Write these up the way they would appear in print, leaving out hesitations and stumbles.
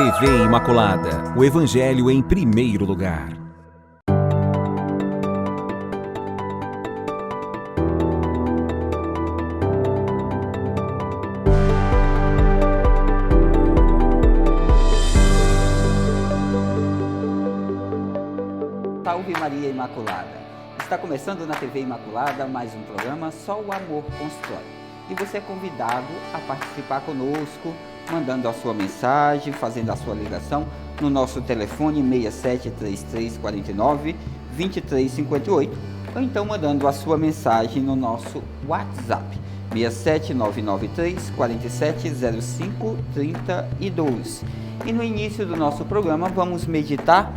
TV Imaculada, o Evangelho em primeiro lugar. Salve Maria Imaculada! Está começando na TV Imaculada mais um programa Só o Amor Constrói. E você é convidado a participar conosco, mandando a sua mensagem, fazendo a sua ligação no nosso telefone 673349-2358 ou então mandando a sua mensagem no nosso WhatsApp 67993470532. E no início do nosso programa vamos meditar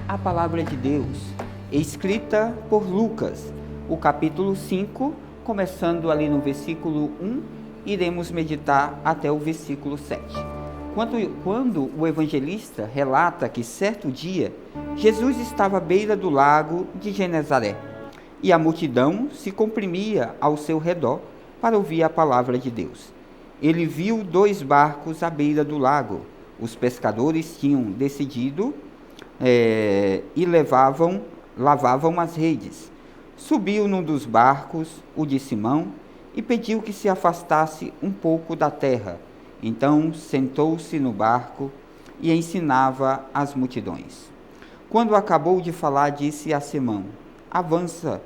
a palavra de Deus, escrita por Lucas, o capítulo 5, começando ali no versículo 1, iremos meditar até o versículo 7. Quando o evangelista relata que certo dia, Jesus estava à beira do lago de Genezaré, e a multidão se comprimia ao seu redor para ouvir a palavra de Deus. Ele viu 2 barcos à beira do lago. Os pescadores tinham decidido e lavavam as redes. Subiu num dos barcos, o de Simão, e pediu que se afastasse um pouco da terra. Então sentou-se no barco e ensinava as multidões. Quando acabou de falar, disse a Simão: avança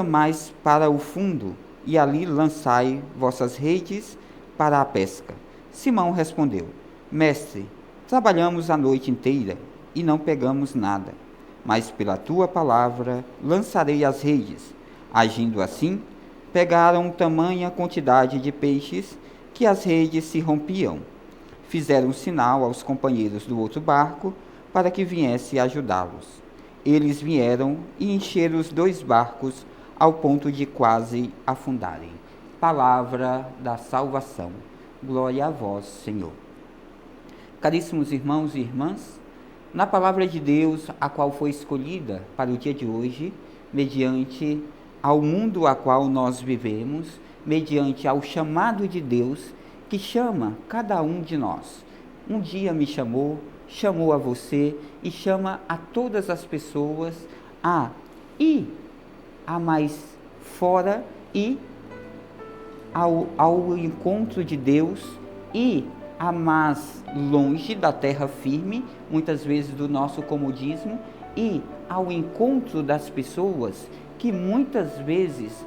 mais para o fundo, e ali lançai vossas redes para a pesca. Simão respondeu: Mestre, trabalhamos a noite inteira e não pegamos nada, mas pela tua palavra lançarei as redes. Agindo assim, pegaram tamanha quantidade de peixes que as redes se rompiam. Fizeram sinal aos companheiros do outro barco para que viesse ajudá-los. Eles vieram e encheram os 2 barcos ao ponto de quase afundarem. Palavra da salvação. Glória a vós, Senhor. Caríssimos irmãos e irmãs, na palavra de Deus, a qual foi escolhida para o dia de hoje, mediante ao mundo a qual nós vivemos, mediante ao chamado de Deus, que chama cada um de nós. Um dia me chamou a você e chama a todas as pessoas a ir a mais fora e ao encontro de Deus e a mais longe da terra firme, muitas vezes do nosso comodismo, e ao encontro das pessoas que muitas vezes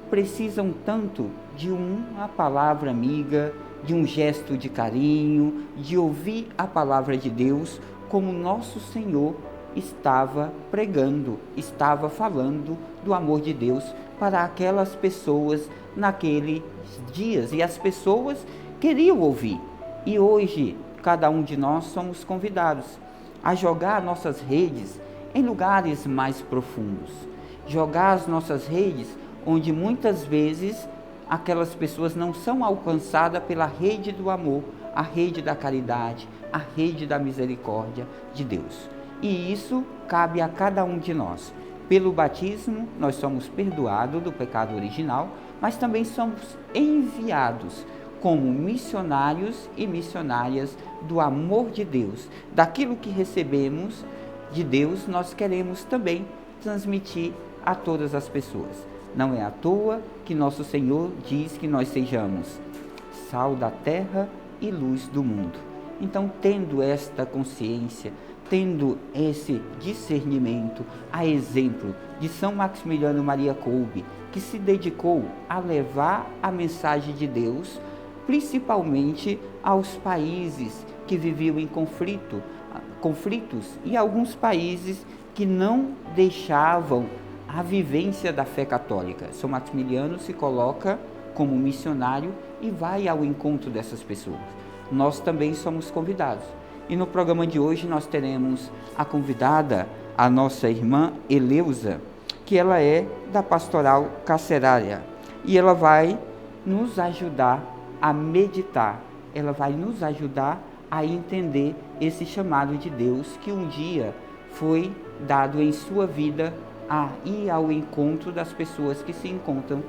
precisam tanto de uma palavra amiga, de um gesto de carinho, de ouvir a palavra de Deus, como nosso Senhor estava pregando, estava falando do amor de Deus para aquelas pessoas naqueles dias, e as pessoas queriam ouvir. E hoje, cada um de nós somos convidados a jogar nossas redes em lugares mais profundos. Jogar as nossas redes onde muitas vezes aquelas pessoas não são alcançadas pela rede do amor, a rede da caridade, a rede da misericórdia de Deus. E isso cabe a cada um de nós. Pelo batismo, nós somos perdoados do pecado original, mas também somos enviados como missionários e missionárias do amor de Deus. Daquilo que recebemos de Deus, nós queremos também transmitir a todas as pessoas. Não é à toa que nosso Senhor diz que nós sejamos sal da terra e luz do mundo. Então, tendo esta consciência, tendo esse discernimento, a exemplo de São Maximiliano Maria Kolbe, que se dedicou a levar a mensagem de Deus principalmente aos países que viviam em conflitos e alguns países que não deixavam a vivência da fé católica. São Maximiliano se coloca como missionário e vai ao encontro dessas pessoas. Nós também somos convidados. E no programa de hoje nós teremos a convidada, a nossa irmã Eleusa, que ela é da Pastoral Carcerária, e ela vai nos ajudar a meditar, ela vai nos ajudar a entender esse chamado de Deus que um dia foi dado em sua vida, a ir ao encontro das pessoas que se encontram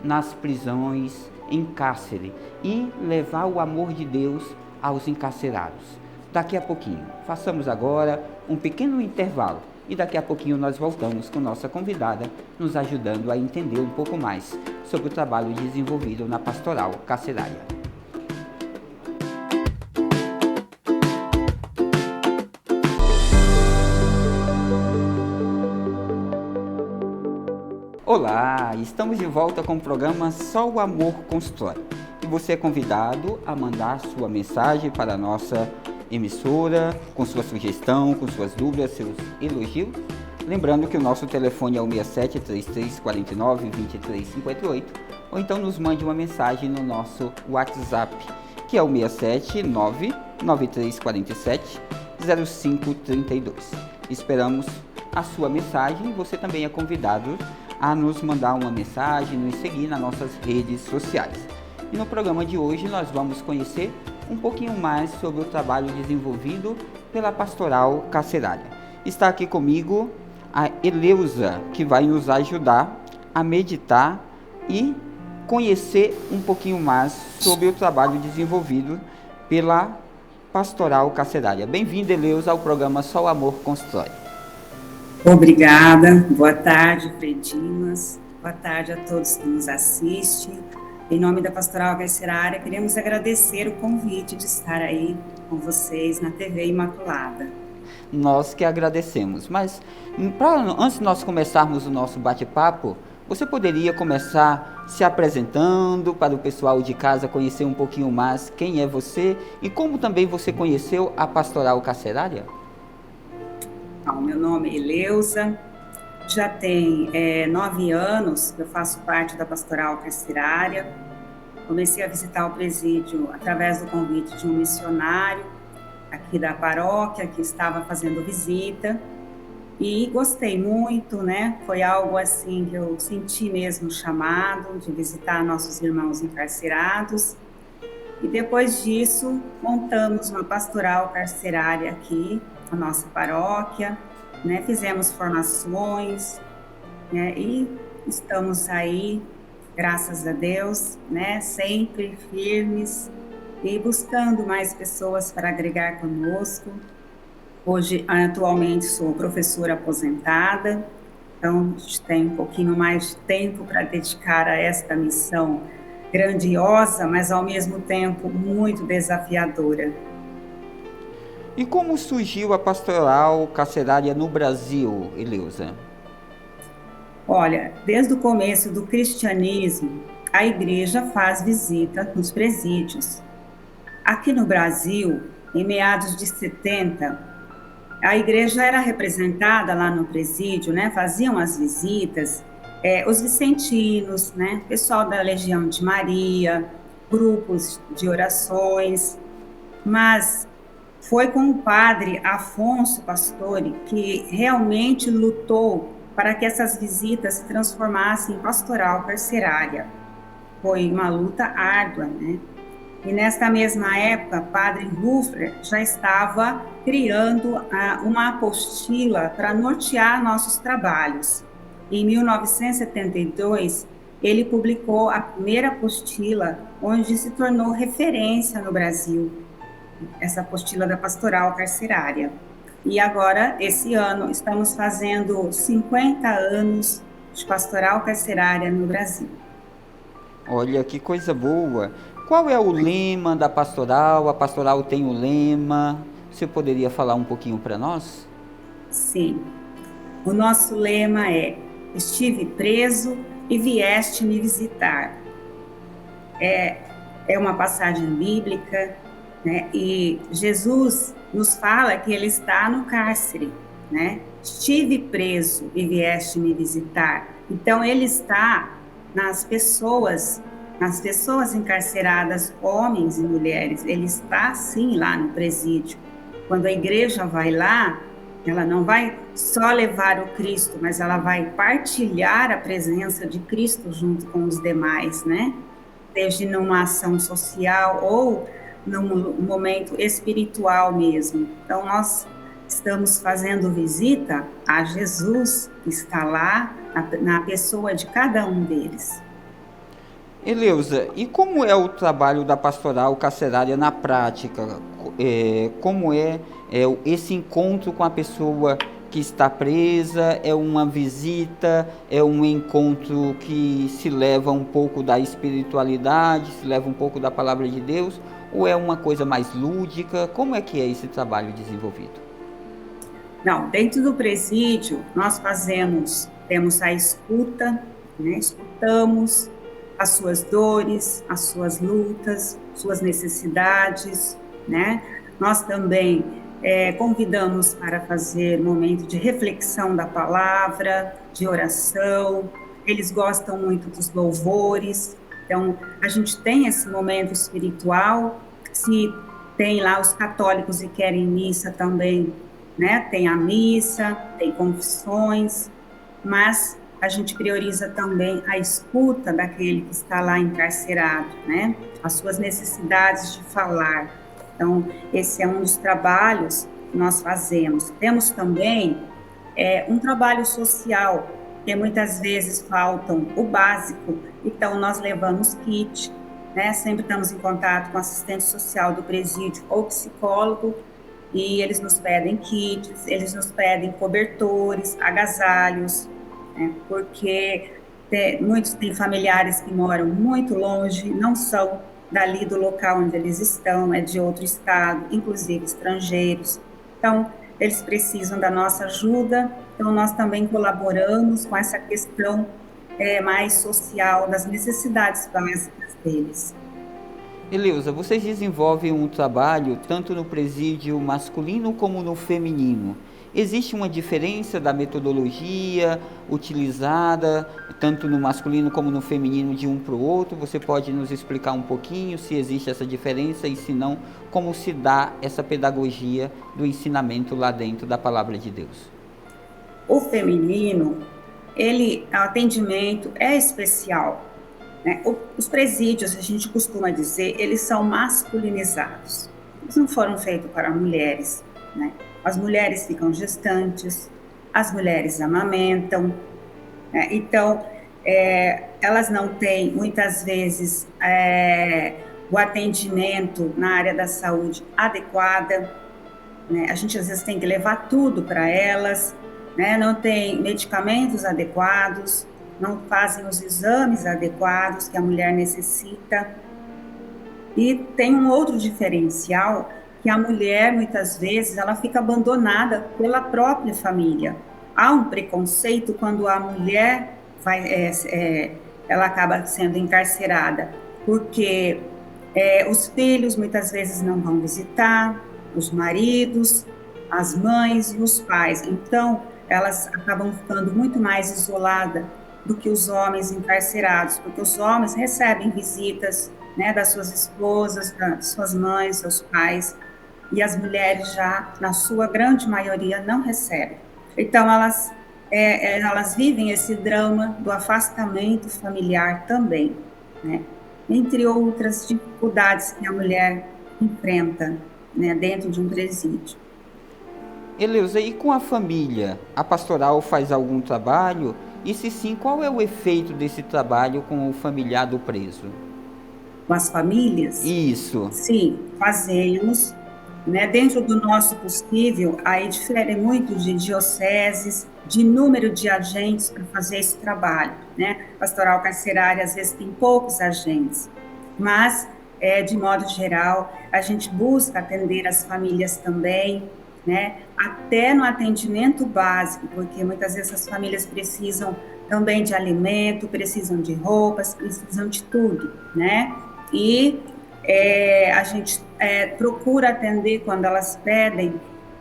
nas prisões, em cárcere, e levar o amor de Deus aos encarcerados. Daqui a pouquinho, façamos agora um pequeno intervalo e daqui a pouquinho nós voltamos com nossa convidada, nos ajudando a entender um pouco mais sobre o trabalho desenvolvido na pastoral carcerária. Olá, estamos de volta com o programa Só o Amor Constrói. E você é convidado a mandar sua mensagem para a nossa emissora, com sua sugestão, com suas dúvidas, seus elogios. Lembrando que o nosso telefone é o 67 3349 2358, ou então nos mande uma mensagem no nosso WhatsApp, que é o 679 9347 0532. Esperamos a sua mensagem e você também é convidado a nos mandar uma mensagem, nos seguir nas nossas redes sociais. E no programa de hoje nós vamos conhecer um pouquinho mais sobre o trabalho desenvolvido pela pastoral carcerária. Está aqui comigo a Eleusa, que vai nos ajudar a meditar e conhecer um pouquinho mais sobre o trabalho desenvolvido pela pastoral carcerária. Bem-vinda, Eleusa, ao programa Só o Amor Constrói. Obrigada, boa tarde, Fredinas, boa tarde a todos que nos assistem. Em nome da Pastoral Carcerária, queremos agradecer o convite de estar aí com vocês na TV Imaculada. Nós que agradecemos, mas antes de nós começarmos o nosso bate-papo, você poderia começar se apresentando para o pessoal de casa conhecer um pouquinho mais quem é você e como também você conheceu a Pastoral Carcerária? Meu nome é Eleusa, já tem 9 anos que eu faço parte da Pastoral Carcerária. Comecei a visitar o presídio através do convite de um missionário aqui da paróquia que estava fazendo visita e gostei muito, né? Foi algo assim que eu senti mesmo chamado de visitar nossos irmãos encarcerados. E depois disso, montamos uma pastoral carcerária aqui na nossa paróquia, né? Fizemos formações, né? E estamos aí, graças a Deus, né? Sempre firmes e buscando mais pessoas para agregar conosco. Hoje, atualmente, sou professora aposentada, então a gente tem um pouquinho mais de tempo para dedicar a esta missão grandiosa, mas ao mesmo tempo muito desafiadora. E como surgiu a pastoral carcerária no Brasil, Eleusa? Olha, desde o começo do cristianismo, a igreja faz visita nos presídios. Aqui no Brasil, em meados de 70, a igreja era representada lá no presídio, né? Faziam as visitas, os vicentinos, né? Pessoal da Legião de Maria, grupos de orações, mas foi com o padre Afonso Pastore que realmente lutou para que essas visitas se transformassem em pastoral carcerária. Foi uma luta árdua, né? E nesta mesma época, padre Ruffler já estava criando uma apostila para nortear nossos trabalhos. Em 1972, ele publicou a primeira apostila, onde se tornou referência no Brasil, essa apostila da pastoral carcerária. E agora, esse ano, estamos fazendo 50 anos de pastoral carcerária no Brasil. Olha, que coisa boa! Qual é o lema da pastoral? A pastoral tem um lema. Você poderia falar um pouquinho para nós? Sim. O nosso lema é: estive preso e vieste me visitar. É uma passagem bíblica, né? E Jesus nos fala que ele está no cárcere, né? Estive preso e vieste me visitar. Então ele está nas pessoas encarceradas, homens e mulheres. Ele está sim lá no presídio. Quando a igreja vai lá, ela não vai só levar o Cristo, mas ela vai partilhar a presença de Cristo junto com os demais, né? Seja numa ação social ou num momento espiritual mesmo. Então, nós estamos fazendo visita a Jesus, que está lá na pessoa de cada um deles. Eleusa, e como é o trabalho da pastoral carcerária na prática? Como esse encontro com a pessoa que está presa? É uma visita? É um encontro que se leva um pouco da espiritualidade, se leva um pouco da palavra de Deus? Ou é uma coisa mais lúdica? Como é que é esse trabalho desenvolvido? Não, dentro do presídio, nós temos a escuta, né? Escutamos as suas dores, as suas lutas, suas necessidades, né? Nós também convidamos para fazer momento de reflexão da palavra, de oração. Eles gostam muito dos louvores, então a gente tem esse momento espiritual. Se tem lá os católicos e querem missa também, né? Tem a missa, tem confissões, mas a gente prioriza também a escuta daquele que está lá encarcerado, né? As suas necessidades de falar. Então, esse é um dos trabalhos que nós fazemos. Temos também um trabalho social, que muitas vezes faltam o básico, então nós levamos kit, né? Sempre estamos em contato com assistente social do presídio ou psicólogo, e eles nos pedem kits, eles nos pedem cobertores, agasalhos, né? Porque muitos têm familiares que moram muito longe, não são dali do local onde eles estão, é de outro estado, inclusive estrangeiros. Então, eles precisam da nossa ajuda, então nós também colaboramos com essa questão mais social, das necessidades básicas deles. Eleusa, vocês desenvolvem um trabalho tanto no presídio masculino como no feminino. Existe uma diferença da metodologia utilizada, tanto no masculino como no feminino, de um para o outro? Você pode nos explicar um pouquinho se existe essa diferença e, se não, como se dá essa pedagogia do ensinamento lá dentro da Palavra de Deus? O feminino, o atendimento é especial, né? Os presídios, a gente costuma dizer, eles são masculinizados. Eles não foram feitos para mulheres, né? As mulheres ficam gestantes, as mulheres amamentam, né? Então, elas não têm, muitas vezes, o atendimento na área da saúde adequada, né? A gente, às vezes, tem que levar tudo para elas, né? Não tem medicamentos adequados, não fazem os exames adequados que a mulher necessita. E tem um outro diferencial, que a mulher, muitas vezes, ela fica abandonada pela própria família. Há um preconceito quando a mulher ela acaba sendo encarcerada, porque os filhos muitas vezes não vão visitar, os maridos, as mães e os pais. Então, elas acabam ficando muito mais isoladas do que os homens encarcerados, porque os homens recebem visitas, né, das suas esposas, das suas mães, seus pais, e as mulheres já, na sua grande maioria, não recebem. Então, elas vivem esse drama do afastamento familiar também, né? Entre outras dificuldades que a mulher enfrenta, né, dentro de um presídio. Eleusa, e com a família? A pastoral faz algum trabalho? E se sim, qual é o efeito desse trabalho com o familiar do preso? Com as famílias? Isso. Sim, fazemos, né? Dentro do nosso possível, aí difere muito de dioceses, de número de agentes para fazer esse trabalho, né? Pastoral carcerária, às vezes, tem poucos agentes, mas, de modo geral, a gente busca atender as famílias também, né? Até no atendimento básico, porque muitas vezes as famílias precisam também de alimento, precisam de roupas, precisam de tudo, né? E a gente procura atender, quando elas pedem,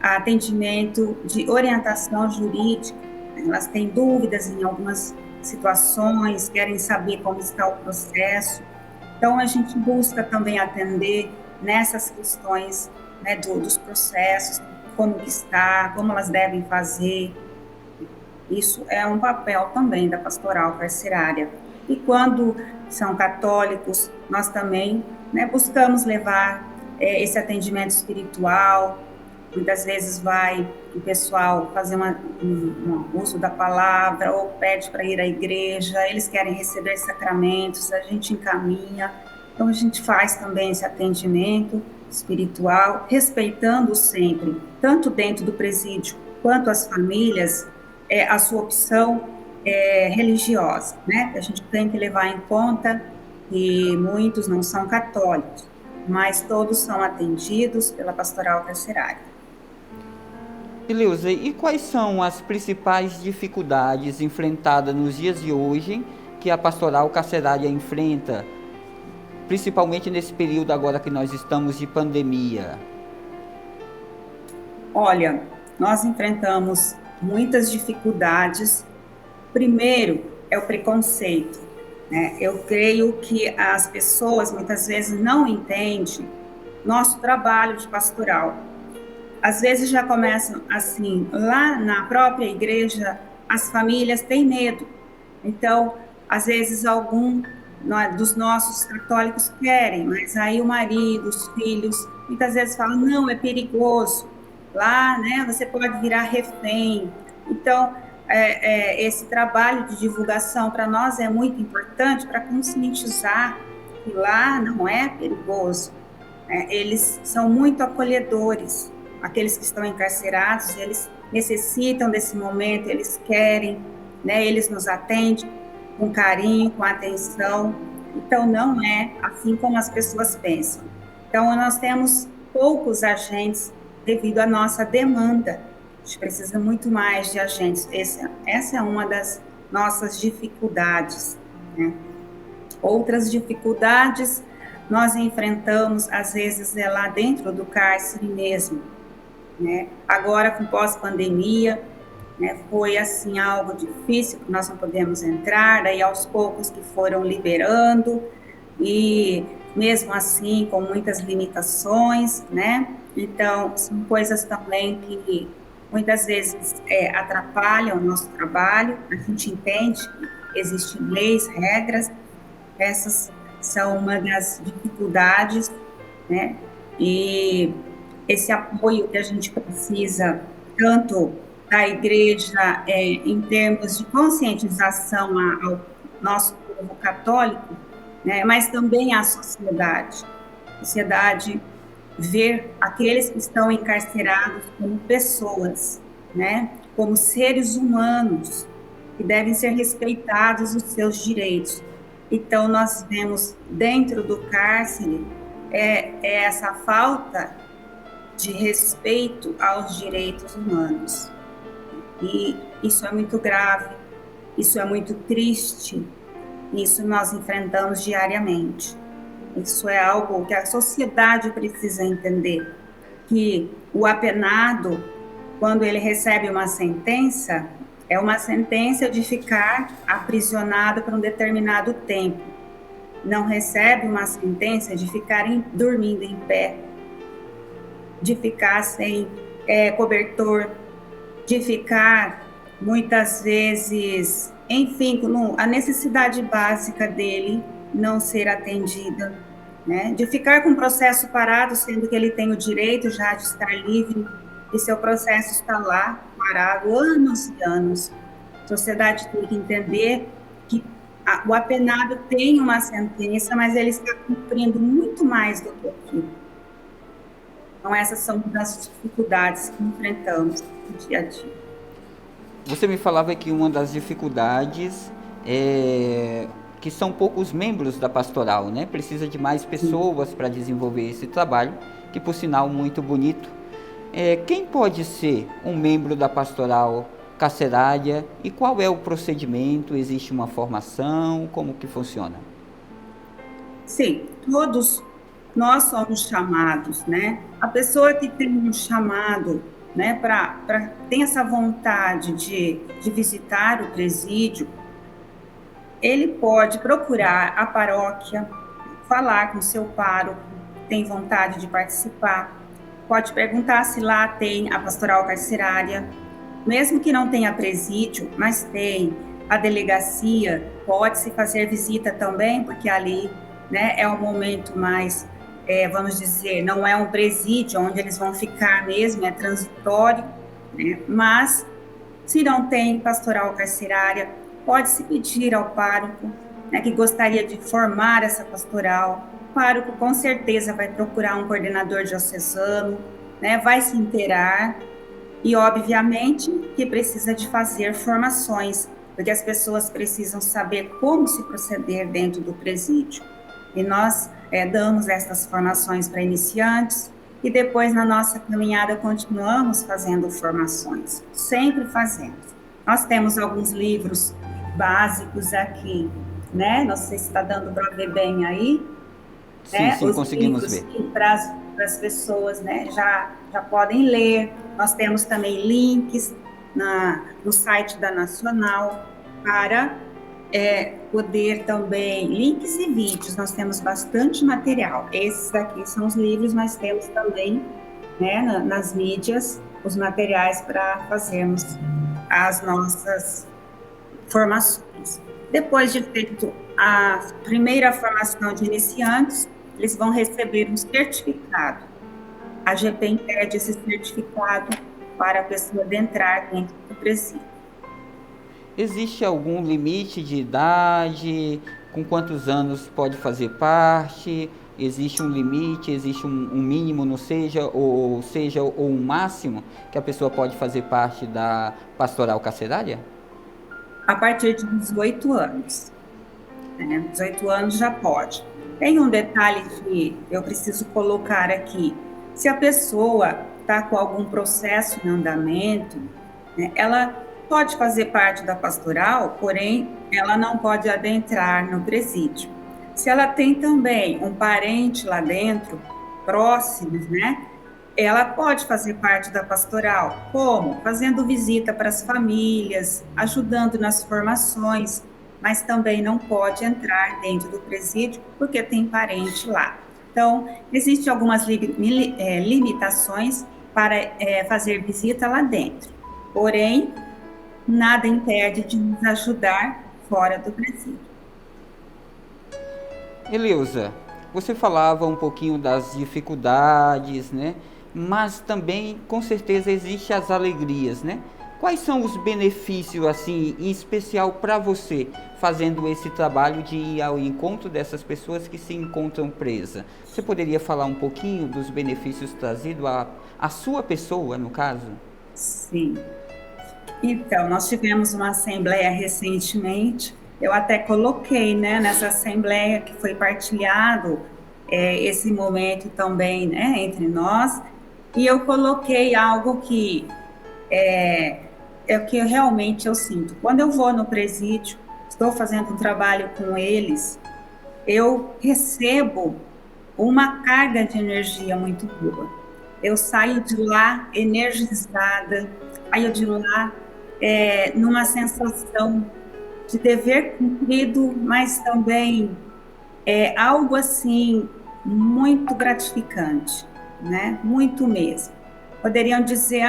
atendimento de orientação jurídica. Elas têm dúvidas em algumas situações, querem saber como está o processo. Então, a gente busca também atender nessas questões, né, dos processos, como que está, como elas devem fazer. Isso é um papel também da pastoral carcerária. E quando são católicos, nós também, né, buscamos levar esse atendimento espiritual, muitas vezes vai o pessoal fazer um uso da palavra ou pede para ir à igreja, eles querem receber sacramentos, a gente encaminha. Então, a gente faz também esse atendimento espiritual, respeitando sempre, tanto dentro do presídio quanto as famílias, a sua opção religiosa, né? A gente tem que levar em conta que muitos não são católicos, mas todos são atendidos pela pastoral carcerária. Ileusa, e quais são as principais dificuldades enfrentadas nos dias de hoje que a pastoral carcerária enfrenta, principalmente nesse período agora que nós estamos de pandemia? Olha, nós enfrentamos muitas dificuldades. Primeiro é o preconceito, né? Eu creio que as pessoas muitas vezes não entendem nosso trabalho de pastoral. Às vezes já começam assim, lá na própria igreja, as famílias têm medo. Então, às vezes algum dos nossos católicos querem, mas aí o marido, os filhos, muitas vezes falam, não, é perigoso. Lá, né, você pode virar refém. Então, esse trabalho de divulgação para nós é muito importante para conscientizar que lá não é perigoso. Eles são muito acolhedores. Aqueles que estão encarcerados, eles necessitam desse momento, eles querem, né, eles nos atendem com carinho, com atenção. Então, não é assim como as pessoas pensam. Então, nós temos poucos agentes devido à nossa demanda. A gente precisa muito mais de agentes. Essa é uma das nossas dificuldades, né? Outras dificuldades nós enfrentamos, às vezes, lá dentro do cárcere mesmo, né? Agora, com pós-pandemia, né, foi assim algo difícil, que nós não podemos entrar, daí aos poucos que foram liberando, e mesmo assim com muitas limitações, né? Então, são coisas também que muitas vezes atrapalham o nosso trabalho. A gente entende que existem leis, regras, essas são uma das dificuldades, né? E esse apoio que a gente precisa, tanto da igreja, em termos de conscientização ao nosso povo católico, né? Mas também à sociedade. A sociedade ver aqueles que estão encarcerados como pessoas, né? Como seres humanos, que devem ser respeitados os seus direitos. Então, nós vemos dentro do cárcere essa falta de respeito aos direitos humanos. E isso é muito grave, isso é muito triste, isso nós enfrentamos diariamente. Isso é algo que a sociedade precisa entender, que o apenado, quando ele recebe uma sentença, é uma sentença de ficar aprisionado por um determinado tempo. Não recebe uma sentença de ficar dormindo em pé, de ficar sem cobertor, de ficar, muitas vezes, enfim, a necessidade básica dele não ser atendida, né? De ficar com o processo parado, sendo que ele tem o direito já de estar livre, e seu processo está lá, parado, anos e anos. A sociedade tem que entender que o apenado tem uma sentença, mas ele está cumprindo muito mais do que aquilo. Então, essas são as dificuldades que enfrentamos no dia a dia. Você me falava que uma das dificuldades é que são poucos membros da pastoral, né? Precisa de mais pessoas para desenvolver esse trabalho, que por sinal muito bonito. Quem pode ser um membro da pastoral carcerária e qual é o procedimento? Existe uma formação? Como que funciona? Sim, todos nós somos chamados, né? A pessoa que tem um chamado, né, tem essa vontade de visitar o presídio, ele pode procurar a paróquia, falar com o seu pároco, tem vontade de participar, pode perguntar se lá tem a pastoral carcerária, mesmo que não tenha presídio, mas tem a delegacia, pode-se fazer visita também, porque ali, né, é o momento mais vamos dizer, não é um presídio onde eles vão ficar mesmo, é transitório, né? Mas, se não tem pastoral carcerária, pode-se pedir ao pároco, né, que gostaria de formar essa pastoral. O pároco, com certeza, vai procurar um coordenador diocesano, né, vai se inteirar e, obviamente, que precisa de fazer formações, porque as pessoas precisam saber como se proceder dentro do presídio. E nós damos essas formações para iniciantes e depois, na nossa caminhada, continuamos fazendo formações, sempre fazendo. Nós temos alguns livros básicos aqui, né? Não sei se está dando para ver bem aí. Sim, Né? sim, Os conseguimos livros ver. para as pessoas, né, já podem ler. Nós temos também links no site da Nacional para poder também, links e vídeos, nós temos bastante material. Esses aqui são os livros, mas temos também, né, nas mídias, os materiais para fazermos as nossas formações. Depois de feito a primeira formação de iniciantes, eles vão receber um certificado. A GPEM pede esse certificado para a pessoa adentrar dentro do presídio. Existe algum limite de idade? Com quantos anos pode fazer parte? Existe um limite? Existe um mínimo, não seja, ou um máximo que a pessoa pode fazer parte da pastoral carcerária? A partir de 18 anos. Né? 18 anos já pode. Tem um detalhe que eu preciso colocar aqui. Se a pessoa está com algum processo em andamento, né, ela pode fazer parte da pastoral, porém, ela não pode adentrar no presídio. Se ela tem também um parente lá dentro, próximos, né, ela pode fazer parte da pastoral. Como? Fazendo visita para as famílias, ajudando nas formações, mas também não pode entrar dentro do presídio porque tem parente lá. Então, existem algumas limitações para fazer visita lá dentro. Porém, nada impede de nos ajudar fora do presídio. Eleusa, você falava um pouquinho das dificuldades, né? Mas também, com certeza, existem as alegrias, né? Quais são os benefícios, assim, em especial para você, fazendo esse trabalho de ir ao encontro dessas pessoas que se encontram presas? Você poderia falar um pouquinho dos benefícios trazidos à sua pessoa, no caso? Sim. Então, nós tivemos uma assembleia recentemente, eu até coloquei, né, nessa assembleia que foi partilhado esse momento também, né, entre nós, e eu coloquei algo que é o que realmente eu sinto. Quando eu vou no presídio, estou fazendo um trabalho com eles, eu recebo uma carga de energia muito boa. Eu saio de lá energizada, saio de lá numa sensação de dever cumprido, mas também algo assim muito gratificante, né? Muito mesmo. Poderiam dizer,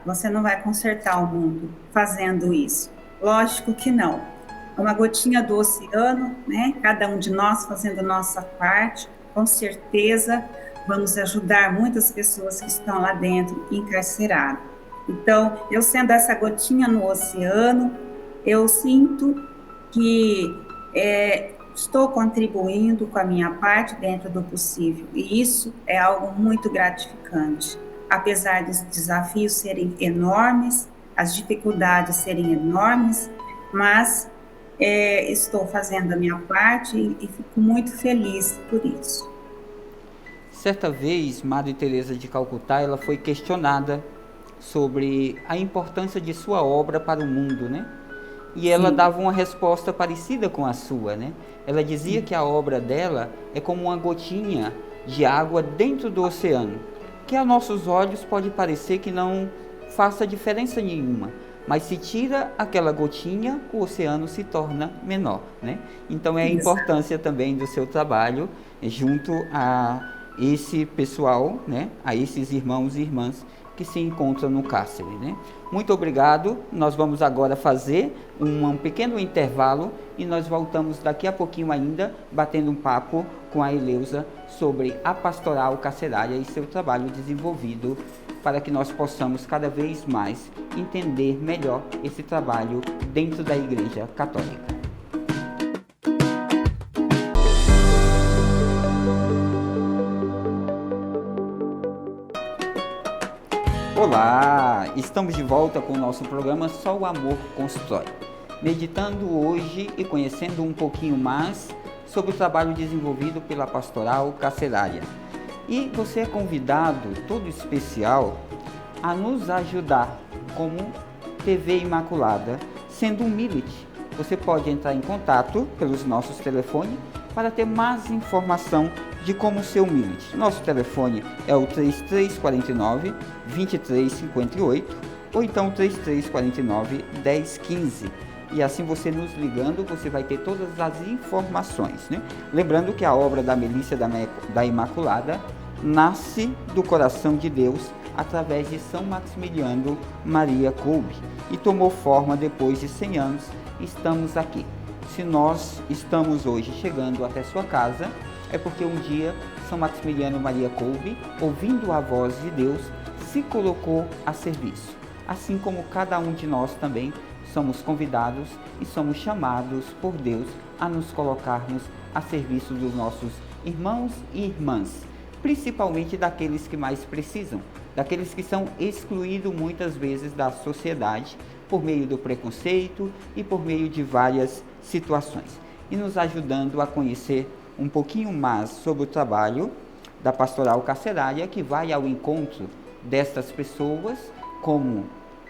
você não vai consertar o mundo fazendo isso. Lógico que não. É uma gotinha do oceano, né? Cada um de nós fazendo a nossa parte, com certeza vamos ajudar muitas pessoas que estão lá dentro encarceradas. Então, eu sendo essa gotinha no oceano, eu sinto que estou contribuindo com a minha parte dentro do possível. E isso é algo muito gratificante. Apesar dos desafios serem enormes, as dificuldades serem enormes, mas estou fazendo a minha parte e fico muito feliz por isso. Certa vez, Madre Teresa de Calcutá, ela foi questionada sobre a importância de sua obra para o mundo, né? E ela Sim. dava uma resposta parecida com a sua, né? Ela dizia que a obra dela é como uma gotinha de água dentro do oceano, que a nossos olhos pode parecer que não faça diferença nenhuma, mas se tira aquela gotinha, o oceano se torna menor, né? Então é a importância também do seu trabalho junto a esse pessoal, né? A esses irmãos e irmãs que se encontram no cárcere, né? Muito obrigado. Nós vamos agora fazer um pequeno intervalo e nós voltamos daqui a pouquinho ainda, batendo um papo com a Eleusa sobre a pastoral carcerária e seu trabalho desenvolvido para que nós possamos cada vez mais entender melhor esse trabalho dentro da Igreja Católica. Olá, estamos de volta com o nosso programa Só o Amor Constrói, meditando hoje e conhecendo um pouquinho mais sobre o trabalho desenvolvido pela pastoral carcerária. E você é convidado, todo especial, a nos ajudar como TV Imaculada, sendo um milite. Você pode entrar em contato pelos nossos telefones para ter mais informação de como ser um milite. Nosso telefone é o 3349-2358 ou então 3349-1015. E assim você nos ligando, você vai ter todas as informações, né? Lembrando que a obra da Milícia da Imaculada nasce do coração de Deus através de São Maximiliano Maria Kolbe e tomou forma depois de 100 anos. Estamos aqui. Se nós estamos hoje chegando até sua casa, é porque um dia São Maximiliano Maria Kolbe, ouvindo a voz de Deus, se colocou a serviço. Assim como cada um de nós também somos convidados e somos chamados por Deus a nos colocarmos a serviço dos nossos irmãos e irmãs, principalmente daqueles que mais precisam, daqueles que são excluídos muitas vezes da sociedade por meio do preconceito e por meio de várias situações, e nos ajudando a conhecer um pouquinho mais sobre o trabalho da pastoral carcerária, que vai ao encontro destas pessoas como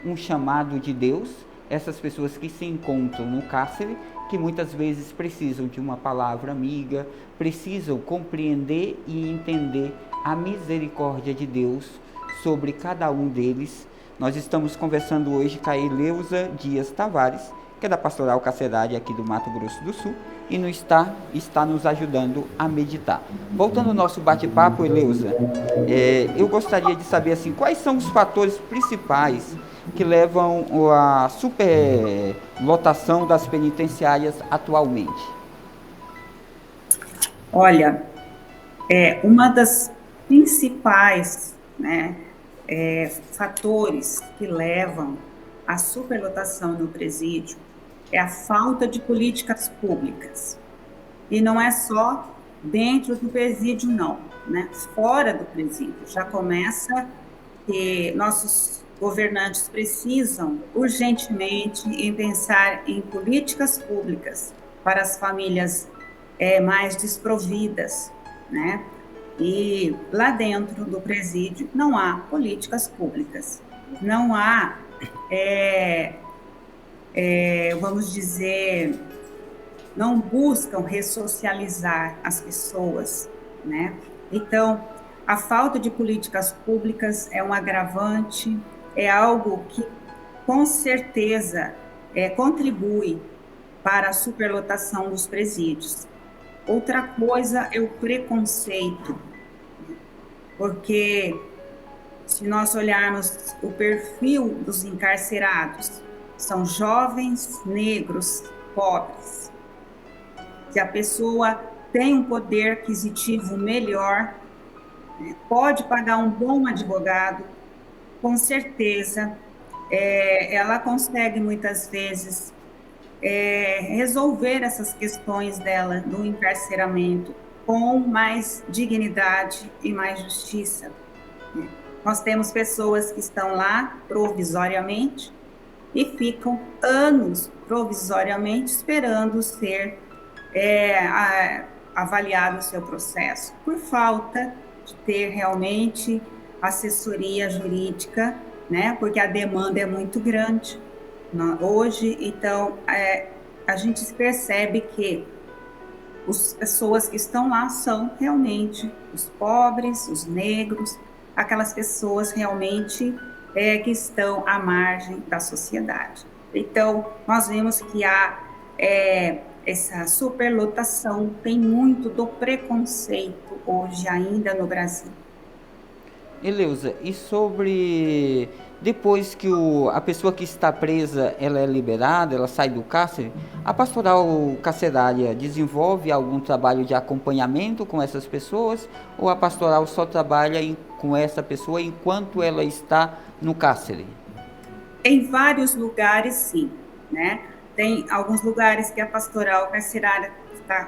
um chamado de Deus, essas pessoas que se encontram no cárcere, que muitas vezes precisam de uma palavra amiga, precisam compreender e entender a misericórdia de Deus sobre cada um deles. Nós estamos conversando hoje com a Eleusa Dias Tavares, que é da pastoral carcerária aqui do Mato Grosso do Sul, e está nos ajudando a meditar. Voltando ao nosso bate-papo, Eleusa, eu gostaria de saber assim, quais são os fatores principais que levam à superlotação das penitenciárias atualmente? Olha, uma das principais, fatores que levam à superlotação no presídio é a falta de políticas públicas. E não é só dentro do presídio, não, né? Fora do presídio já começa que nossos governantes precisam urgentemente em pensar em políticas públicas para as famílias mais desprovidas, né? E lá dentro do presídio não há políticas públicas, não há, vamos dizer, não buscam ressocializar as pessoas, né? Então, a falta de políticas públicas é um agravante, é algo que, com certeza, contribui para a superlotação dos presídios. Outra coisa é o preconceito, porque se nós olharmos o perfil dos encarcerados, são jovens, negros, pobres. Se a pessoa tem um poder aquisitivo melhor, pode pagar um bom advogado, com certeza, ela consegue muitas vezes resolver essas questões dela no encarceramento com mais dignidade e mais justiça. Nós temos pessoas que estão lá provisoriamente e ficam anos provisoriamente esperando ser avaliado o seu processo, por falta de ter realmente assessoria jurídica, né? Porque a demanda é muito grande hoje. Então, a gente percebe que as pessoas que estão lá são realmente os pobres, os negros, aquelas pessoas realmente que estão à margem da sociedade. Então, nós vemos que há essa superlotação, tem muito do preconceito hoje ainda no Brasil. Eleusa, e sobre depois que a pessoa que está presa ela é liberada, ela sai do cárcere, a pastoral carcerária desenvolve algum trabalho de acompanhamento com essas pessoas ou a pastoral só trabalha com essa pessoa enquanto ela está no cárcere? Em vários lugares, sim, né? Tem alguns lugares que a pastoral carcerária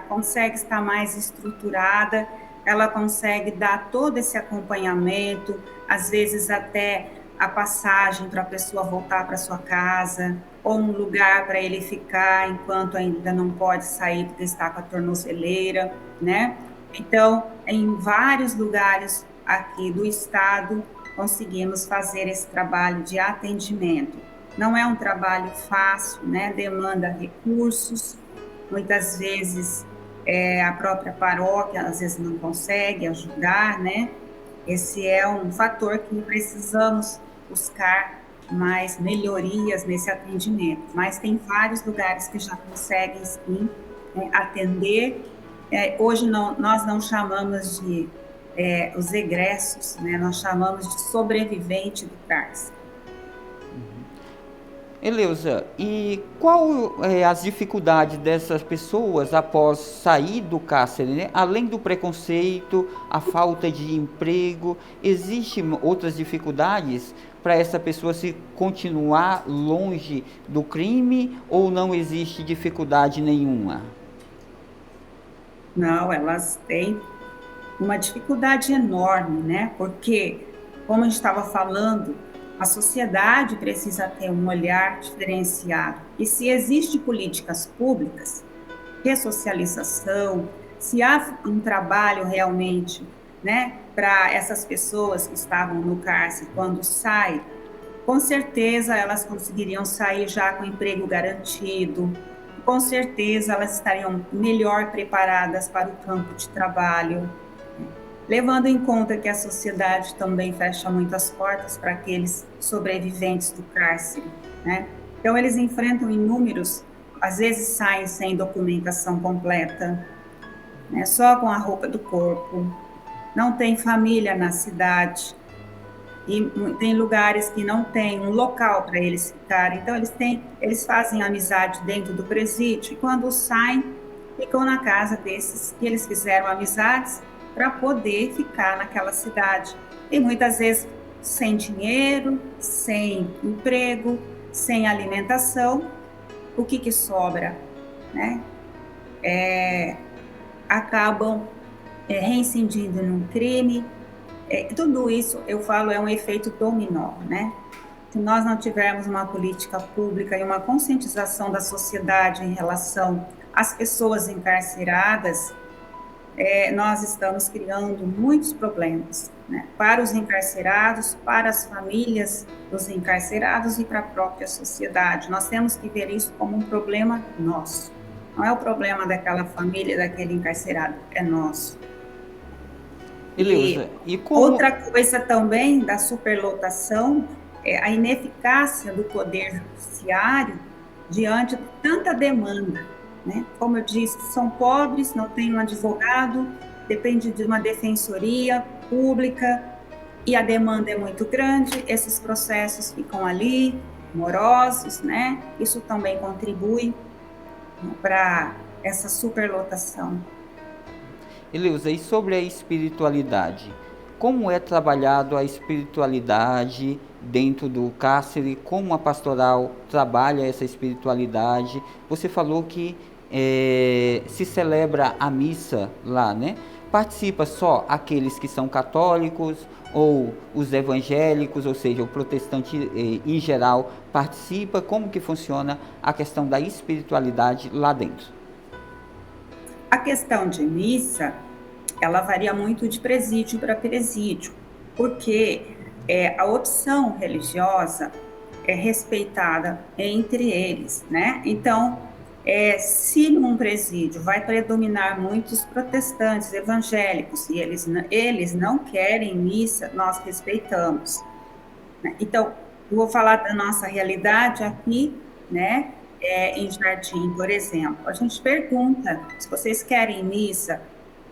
consegue estar mais estruturada, ela consegue dar todo esse acompanhamento, às vezes até a passagem para a pessoa voltar para sua casa, ou um lugar para ele ficar enquanto ainda não pode sair porque está com a tornozeleira, né? Então, em vários lugares aqui do estado, conseguimos fazer esse trabalho de atendimento. Não é um trabalho fácil, né? Demanda recursos, muitas vezes a própria paróquia às vezes não consegue ajudar, né? Esse é um fator que precisamos buscar mais melhorias nesse atendimento, mas tem vários lugares que já conseguem sim atender. Hoje nós não chamamos de os egressos, né? Nós chamamos de sobrevivente do cárcere. Eleusa, e qual é as dificuldades dessas pessoas após sair do cárcere, né? Além do preconceito, a falta de emprego, existem outras dificuldades para essa pessoa se continuar longe do crime ou não existe dificuldade nenhuma? Não, elas têm uma dificuldade enorme, né? Porque, como a gente estava falando, a sociedade precisa ter um olhar diferenciado. E se existem políticas públicas, ressocialização, se há um trabalho realmente, né, para essas pessoas que estavam no cárcere, quando saem, com certeza elas conseguiriam sair já com emprego garantido, com certeza elas estariam melhor preparadas para o campo de trabalho, levando em conta que a sociedade também fecha muitas portas para aqueles sobreviventes do cárcere, né? Então, eles enfrentam inúmeros, às vezes saem sem documentação completa, né? Só com a roupa do corpo, não tem família na cidade, e tem lugares que não tem um local para eles ficarem, então eles fazem amizade dentro do presídio, e quando saem, ficam na casa desses que eles fizeram amizades, para poder ficar naquela cidade. E muitas vezes sem dinheiro, sem emprego, sem alimentação, o que sobra, né? Acabam reincidindo num crime. Tudo isso, eu falo, é um efeito dominó, né? Se nós não tivermos uma política pública e uma conscientização da sociedade em relação às pessoas encarceradas, nós estamos criando muitos problemas, né? Para os encarcerados, para as famílias dos encarcerados e para a própria sociedade. Nós temos que ver isso como um problema nosso. Não é o problema daquela família, daquele encarcerado, é nosso. Eleusa, e outra coisa também da superlotação é a ineficácia do poder judiciário diante de tanta demanda, né? Como eu disse, são pobres, não têm um advogado, depende de uma defensoria pública e a demanda é muito grande, esses processos ficam ali, morosos, né? Isso também contribui, né, para essa superlotação. Eleusa, e sobre a espiritualidade? Como é trabalhado a espiritualidade dentro do cárcere? Como a pastoral trabalha essa espiritualidade? Você falou que se celebra a missa lá, né? Participa só aqueles que são católicos ou os evangélicos, ou seja, o protestante em geral participa? Como que funciona a questão da espiritualidade lá dentro? A questão de missa, ela varia muito de presídio para presídio, porque a opção religiosa é respeitada entre eles, né? Então, se num presídio vai predominar muitos protestantes evangélicos e eles não querem missa, nós respeitamos, né? Então, eu vou falar da nossa realidade aqui, né? Em Jardim, por exemplo, a gente pergunta se vocês querem missa.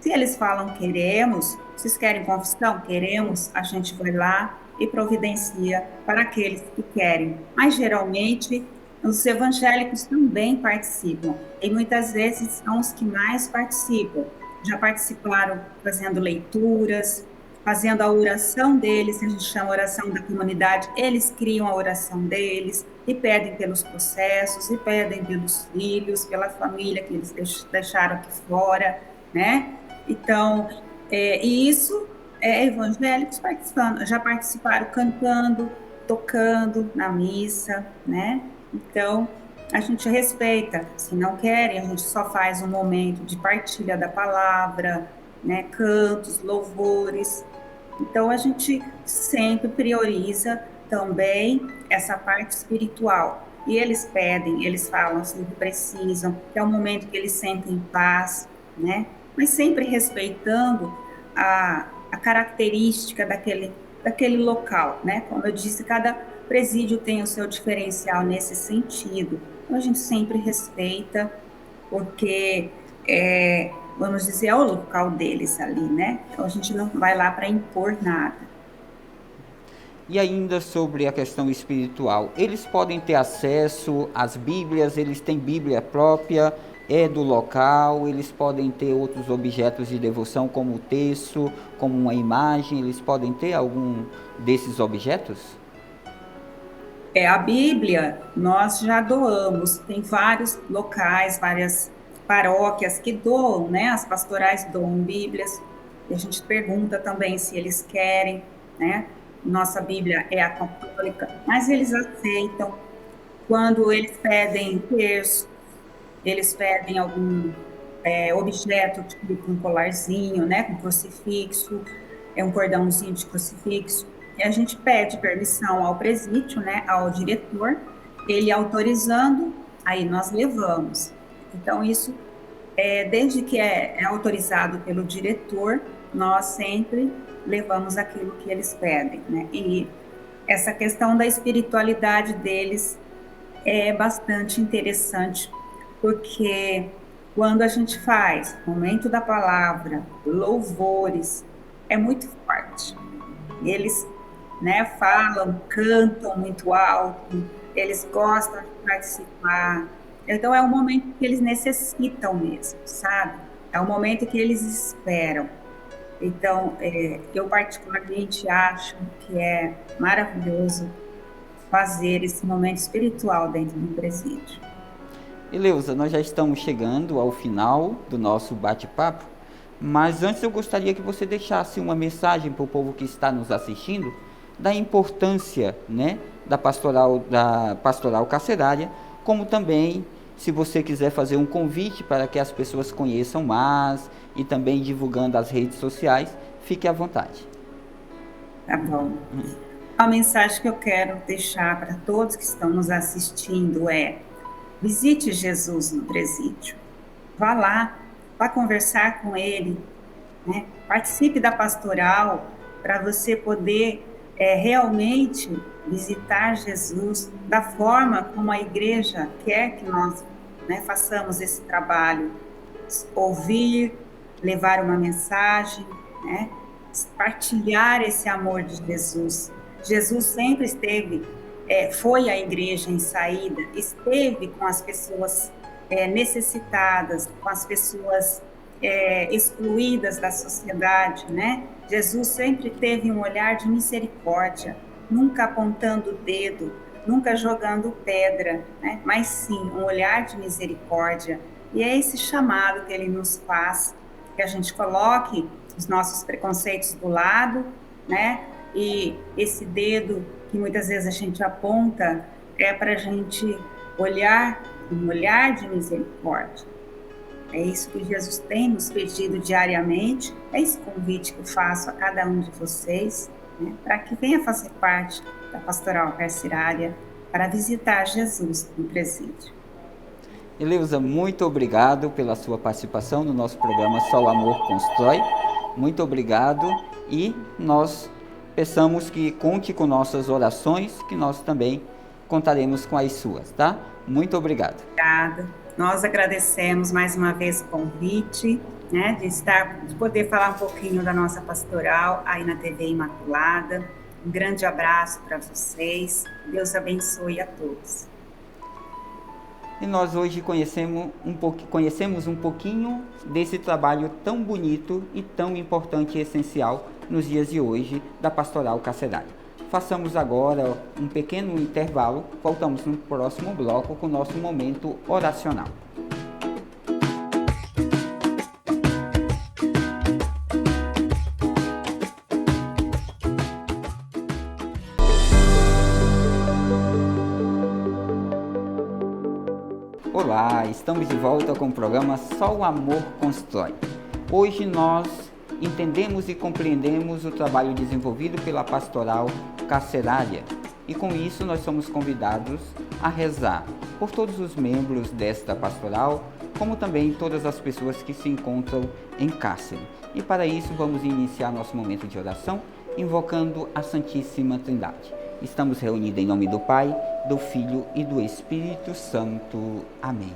Se eles falam queremos, vocês querem confissão? Queremos, a gente vai lá e providencia para aqueles que querem. Mas geralmente os evangélicos também participam e muitas vezes são os que mais participam. Já participaram fazendo leituras, fazendo a oração deles, a gente chama oração da comunidade, eles criam a oração deles e pedem pelos processos, e pedem pelos filhos, pela família que eles deixaram aqui fora, né? Então, e isso é evangélicos participando, já participaram cantando, tocando na missa, né? Então, a gente respeita. Se não querem, a gente só faz um momento de partilha da palavra, né? Cantos, louvores. Então, a gente sempre prioriza também essa parte espiritual. E eles pedem, eles falam assim que precisam, que é o momento que eles sentem paz, né? Mas sempre respeitando a característica daquele local, né? Como eu disse, cada presídio tem o seu diferencial nesse sentido. Então, a gente sempre respeita, porque, vamos dizer, é o local deles ali, né? Então, a gente não vai lá para impor nada. E ainda sobre a questão espiritual, eles podem ter acesso às Bíblias, eles têm Bíblia própria, é do local, eles podem ter outros objetos de devoção, como o terço, como uma imagem, eles podem ter algum desses objetos? A Bíblia nós já doamos, tem vários locais, várias paróquias que doam, né? As pastorais doam Bíblias, e a gente pergunta também se eles querem, né? Nossa Bíblia é a católica, mas eles aceitam. Quando eles pedem terço, eles pedem algum objeto, tipo um colarzinho, né? Com crucifixo, um cordãozinho de crucifixo. E a gente pede permissão ao presídio, né, ao diretor, ele autorizando, aí nós levamos. Então, isso, desde que é autorizado pelo diretor, nós sempre levamos aquilo que eles pedem, né? E essa questão da espiritualidade deles é bastante interessante, porque quando a gente faz momento da palavra, louvores, é muito forte. Eles, né, falam, cantam muito alto, eles gostam de participar. Então, é um momento que eles necessitam mesmo, sabe? É um momento que eles esperam. Então, eu particularmente acho que é maravilhoso fazer esse momento espiritual dentro do presídio. Eleusa, nós já estamos chegando ao final do nosso bate-papo, mas antes eu gostaria que você deixasse uma mensagem para o povo que está nos assistindo da importância, né, da pastoral carcerária, como também, se você quiser fazer um convite para que as pessoas conheçam mais e também divulgando as redes sociais, fique à vontade. Tá bom. A mensagem que eu quero deixar para todos que estão nos assistindo é: visite Jesus no presídio. Vá lá, vá conversar com ele, né? Participe da pastoral para você poder realmente visitar Jesus da forma como a igreja quer que nós, né, façamos esse trabalho. Ouvir, levar uma mensagem, né? Partilhar esse amor de Jesus. Jesus sempre esteve, foi à igreja em saída, esteve com as pessoas necessitadas, com as pessoas excluídas da sociedade, né? Jesus sempre teve um olhar de misericórdia, nunca apontando o dedo, nunca jogando pedra, né? Mas sim, um olhar de misericórdia. E é esse chamado que ele nos faz, que a gente coloque os nossos preconceitos do lado, né? E esse dedo que muitas vezes a gente aponta é para a gente olhar um olhar de misericórdia. É isso que Jesus tem nos pedido diariamente, é esse convite que eu faço a cada um de vocês, né? Para que venha fazer parte da pastoral carcerária, para visitar Jesus no presídio. Eleusa, muito obrigado pela sua participação no nosso programa Só o Amor Constrói. Muito obrigado, e nós peçamos que conte com nossas orações, que nós também contaremos com as suas, tá? Muito obrigado. Obrigada. Nós agradecemos mais uma vez o convite, né, de poder falar um pouquinho da nossa pastoral aí na TV Imaculada. Um grande abraço para vocês. Deus abençoe a todos. E nós hoje conhecemos um pouquinho desse trabalho tão bonito e tão importante e essencial nos dias de hoje da Pastoral Carcerária. Façamos agora um pequeno intervalo, voltamos no próximo bloco com o nosso momento oracional. Olá, estamos de volta com o programa Só o Amor Constrói. Hoje nós entendemos e compreendemos o trabalho desenvolvido pela Pastoral Carcerária e com isso nós somos convidados a rezar por todos os membros desta pastoral, como também todas as pessoas que se encontram em cárcere. E para isso vamos iniciar nosso momento de oração invocando a Santíssima Trindade. Estamos reunidos em nome do Pai, do Filho e do Espírito Santo. Amém.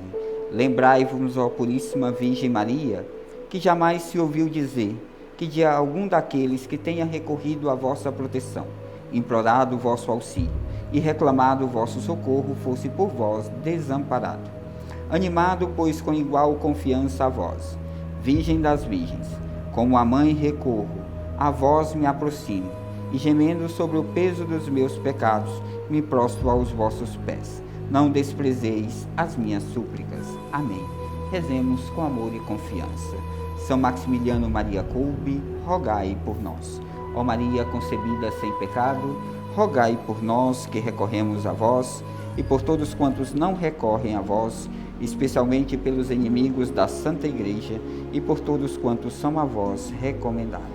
Lembrai-vos, ó Puríssima Virgem Maria, que jamais se ouviu dizer que de algum daqueles que tenha recorrido à vossa proteção, implorado o vosso auxílio e reclamado o vosso socorro, fosse por vós desamparado. Animado, pois, com igual confiança a vós, Virgem das Virgens, como a Mãe recorro, a vós me aproximo, e gemendo sobre o peso dos meus pecados, me prostro aos vossos pés. Não desprezeis as minhas súplicas. Amém. Rezemos com amor e confiança. São Maximiliano Maria Kolbe, rogai por nós. Ó Maria concebida sem pecado, rogai por nós que recorremos a vós, e por todos quantos não recorrem a vós, especialmente pelos inimigos da Santa Igreja, e por todos quantos são a vós recomendados.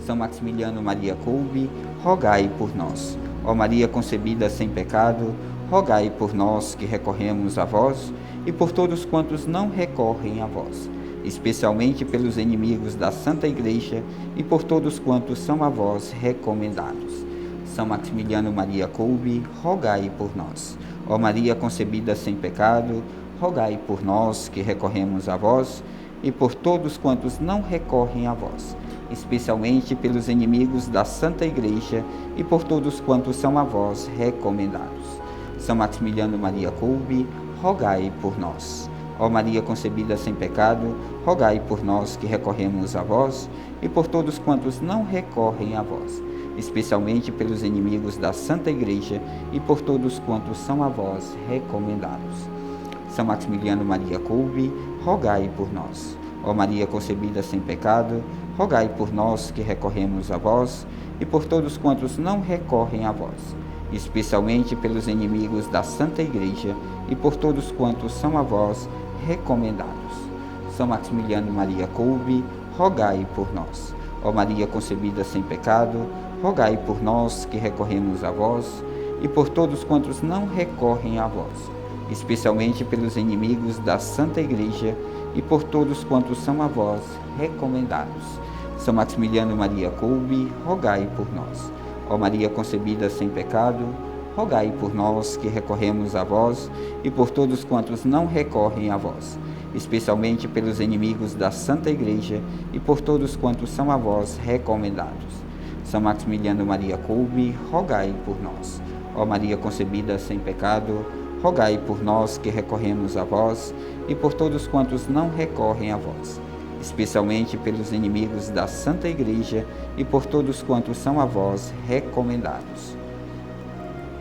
São Maximiliano Maria Kolbe, rogai por nós. Ó Maria concebida sem pecado, rogai por nós que recorremos a vós, e por todos quantos não recorrem a vós, especialmente pelos inimigos da Santa Igreja, e por todos quantos são a vós recomendados. São Maximiliano Maria Kolbe, rogai por nós. Ó Maria concebida sem pecado, rogai por nós que recorremos a vós, e por todos quantos não recorrem a vós, especialmente pelos inimigos da Santa Igreja e por todos quantos são a vós recomendados. São Maximiliano Maria Kolbe, rogai por nós. Ó Maria concebida sem pecado, rogai por nós que recorremos a vós e por todos quantos não recorrem a vós, especialmente pelos inimigos da Santa Igreja e por todos quantos são a vós recomendados. São Maximiliano Maria Kolbe, rogai por nós. Ó Maria concebida sem pecado, rogai por nós que recorremos a vós e por todos quantos não recorrem a vós, especialmente pelos inimigos da Santa Igreja e por todos quantos são a vós recomendados. São Maximiliano Maria Kolbe, rogai por nós. Ó Maria concebida sem pecado, rogai por nós que recorremos a vós e por todos quantos não recorrem a vós, especialmente pelos inimigos da Santa Igreja e por todos quantos são a vós recomendados. São Maximiliano Maria Kolbe, rogai por nós. Ó Maria concebida sem pecado, rogai por nós que recorremos a vós e por todos quantos não recorrem a vós, especialmente pelos inimigos da Santa Igreja e por todos quantos são a vós recomendados. São Maximiliano Maria Kolbe, rogai por nós. Ó Maria concebida sem pecado, rogai por nós que recorremos a vós e por todos quantos não recorrem a vós, especialmente pelos inimigos da Santa Igreja e por todos quantos são a vós recomendados.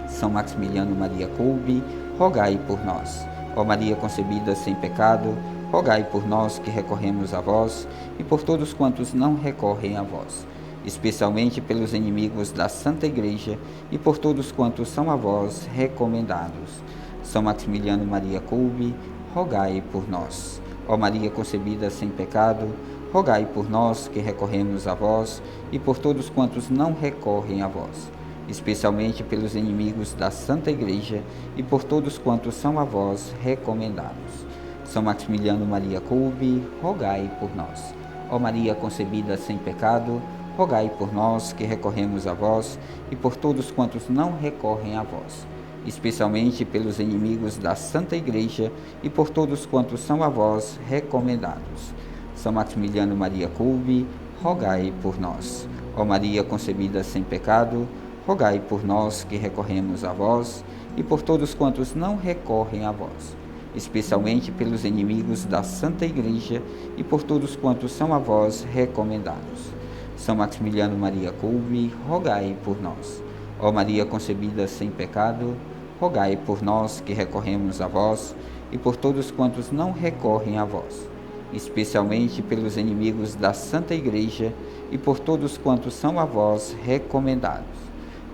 São Maximiliano Maria Kolbe, rogai por nós. Ó Maria concebida sem pecado, rogai por nós que recorremos a vós e por todos quantos não recorrem a vós, especialmente pelos inimigos da Santa Igreja e por todos quantos são a vós recomendados. São Maximiliano Maria Kolbe, rogai por nós. Ó Maria concebida sem pecado, rogai por nós que recorremos a vós e por todos quantos não recorrem a vós, especialmente pelos inimigos da Santa Igreja e por todos quantos são a vós recomendados. São Maximiliano Maria Kolbe, rogai por nós. Ó Maria concebida sem pecado, rogai por nós que recorremos a vós e por todos quantos não recorrem a vós, especialmente pelos inimigos da Santa Igreja e por todos quantos são a vós recomendados. São Maximiliano Maria Kolbe, rogai por nós. Ó Maria concebida sem pecado, rogai por nós que recorremos a vós e por todos quantos não recorrem a vós, especialmente pelos inimigos da Santa Igreja e por todos quantos são a vós recomendados. São Maximiliano Maria Kolbe, rogai por nós. Ó Maria concebida sem pecado, rogai por nós que recorremos a vós e por todos quantos não recorrem a vós, especialmente pelos inimigos da Santa Igreja e por todos quantos são a vós recomendados.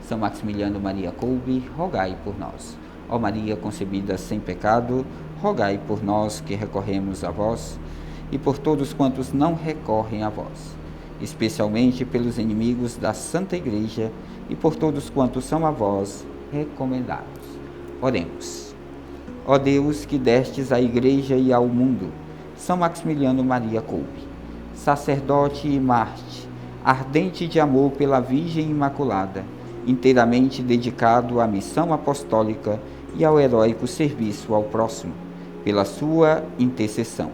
São Maximiliano Maria Kolbe, rogai por nós. Ó Maria concebida sem pecado, rogai por nós que recorremos a vós e por todos quantos não recorrem a vós, especialmente pelos inimigos da Santa Igreja e por todos quantos são a vós recomendados. Oremos. Ó Deus, que destes à Igreja e ao mundo São Maximiliano Maria Kolbe, sacerdote e mártir, ardente de amor pela Virgem Imaculada, inteiramente dedicado à missão apostólica e ao heróico serviço ao próximo, pela sua intercessão,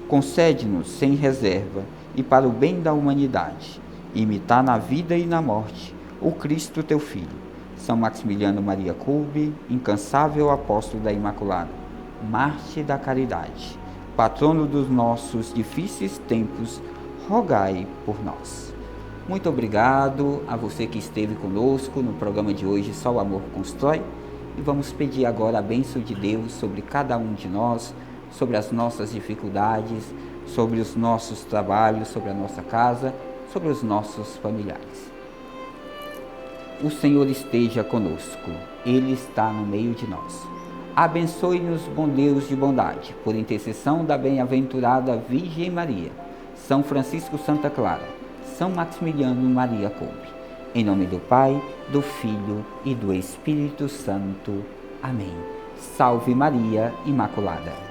concede-nos sem reserva e para o bem da humanidade, imitar na vida e na morte o Cristo teu Filho, São Maximiliano Maria Kolbe, incansável apóstolo da Imaculada, mártir da caridade, patrono dos nossos difíceis tempos, rogai por nós. Muito obrigado a você que esteve conosco no programa de hoje, Só o Amor Constrói, e vamos pedir agora a bênção de Deus sobre cada um de nós, sobre as nossas dificuldades, sobre os nossos trabalhos, sobre a nossa casa, sobre os nossos familiares. O Senhor esteja conosco, Ele está no meio de nós. Abençoe-nos, bom Deus de bondade, por intercessão da bem-aventurada Virgem Maria, São Francisco Santa Clara, São Maximiliano Maria Kolbe. Em nome do Pai, do Filho e do Espírito Santo. Amém. Salve Maria Imaculada.